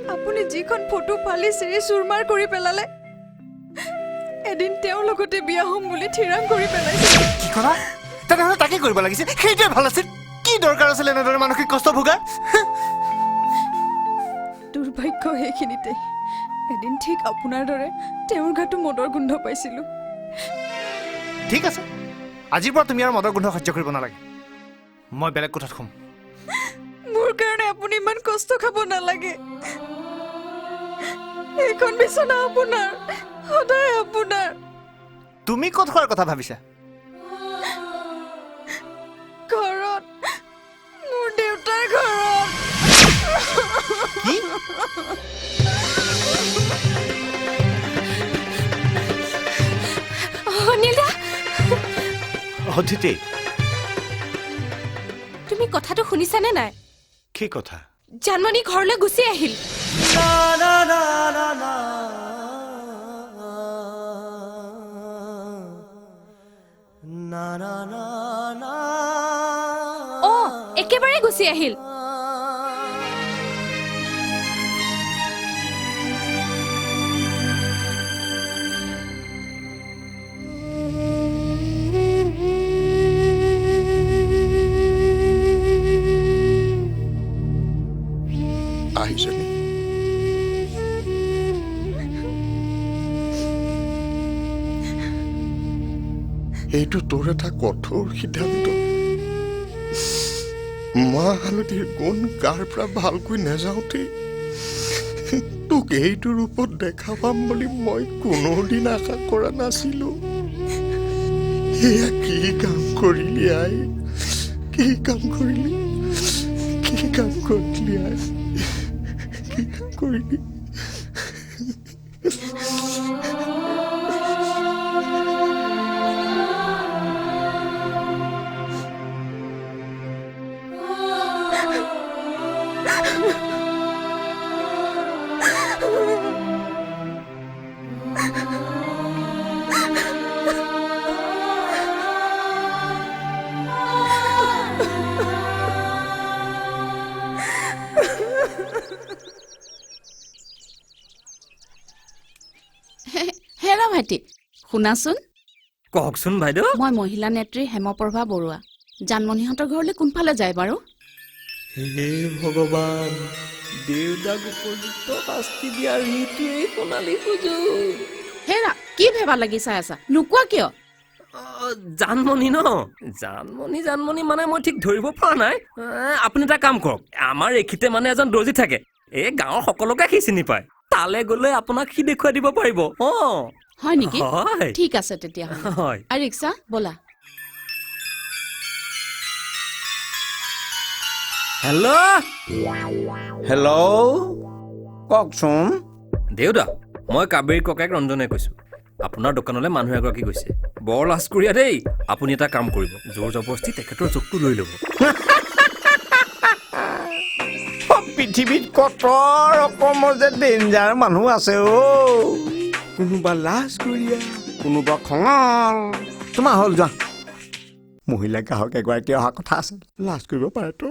আপুনি যিখন ফটো ফালি চিৰি চুৰমাৰ কৰি পেলালে এদিন তেওঁৰ লগতে বিয়া হ'ম বুলি থিৰাং কৰি পেলাইছে কি কৰা তেনেহ'লে তাকে কৰিব লাগিছিল সেইটোৱে ভাল আছিল কি দৰকাৰ আছিল এনেদৰে মানসিক কষ্ট ভোগাৰ দুৰ্ভাগ্য সেইখিনিতে এদিন ঠিক আপোনাৰ দৰে তেওঁৰ গাটো মদৰ গোন্ধ পাইছিলোঁ ঠিক আছে আজিৰ পৰা তুমি আৰু মদৰ গোন্ধ সহ্য কৰিব নালাগে মই বেলেগ কোঠাত শুম মোৰ কাৰণে আপুনি ইমান কষ্ট খাব নালাগে এইখন বিচনা আপোনাৰ সদায় আপোনাৰ তুমি ক'ত খোৱাৰ কথা ভাবিছা ঘৰত মোৰ দেউতাৰ ঘৰত কি অনিল দা অদিতি তুমি কথাটো শুনিছানে নাই কি কথা জানমণি ঘৰলৈ গুচি আহিল একেবাৰে গুচি আহিল আহিছনি এইটো তোৰ এটা কঠোৰ সিদ্ধান্ত মাহ হালধিৰ গুণ গাৰ পৰা ভালকৈ নাযাওঁতেই তোক এইটো ৰূপত দেখা পাম বুলি মই কোনোদিন আশা কৰা নাছিলো এয়া কি কাম কৰিলি আই কি কাম কৰিলি কি কাম কৰিলি আই কি কাম কৰিলি হেৰা ভাইটি শুনাচোন কওকচোন বাইদেউ মই মহিলা নেত্ৰী হেমপ্ৰভা বৰুৱা জানমণিহঁতৰ ঘৰলৈ কোনফালে যায় বাৰু হে ভগৱান দেউতাক উপযুক্ত শাস্তি দিয়াৰ এইটোৱেই সোণালী সুযোগ হেৰা কি ভেবা লাগি চাই আছা নোকোৱা কিয় জানমণি ন জানমণি মানে মই ঠিক ধৰিব পৰা নাই আপুনি এটা কাম কৰক আমাৰ এইখিতে মানে এজন দৰ্জী থাকে এই গাঁৱৰ সকলোকে সি চিনি পায় তালে গ'লে আপোনাক সি দেখুৱাই দিব পাৰিব হয় নেকি হয় ঠিক আছে তেতিয়াহ'লে হয় আৰু ৰিক্সা ব'লা হেল্ল' কওকচোন দেউতা মই কাবেৰীৰ ককায়েক ৰঞ্জনে কৈছো আপোনাৰ দোকানলৈ মানুহ এগৰাকী গৈছে বৰ লাজ কৰিয়া দেই আপুনি এটা কাম কৰিব জোৰ জবৰদস্তি তেখেতৰ জোকটো লৈ ল'ব পৃথিৱীত কত ৰকমৰ যে ডেঞ্জাৰ মানুহ আছে কোনোবা লাজ কৰিয়া কোনোবা খঙাল তোমাৰ হ'ল যোৱা মহিলা গ্ৰাহক এগৰাকী অহা কথা আছে লাজ কৰিব পাৰেতো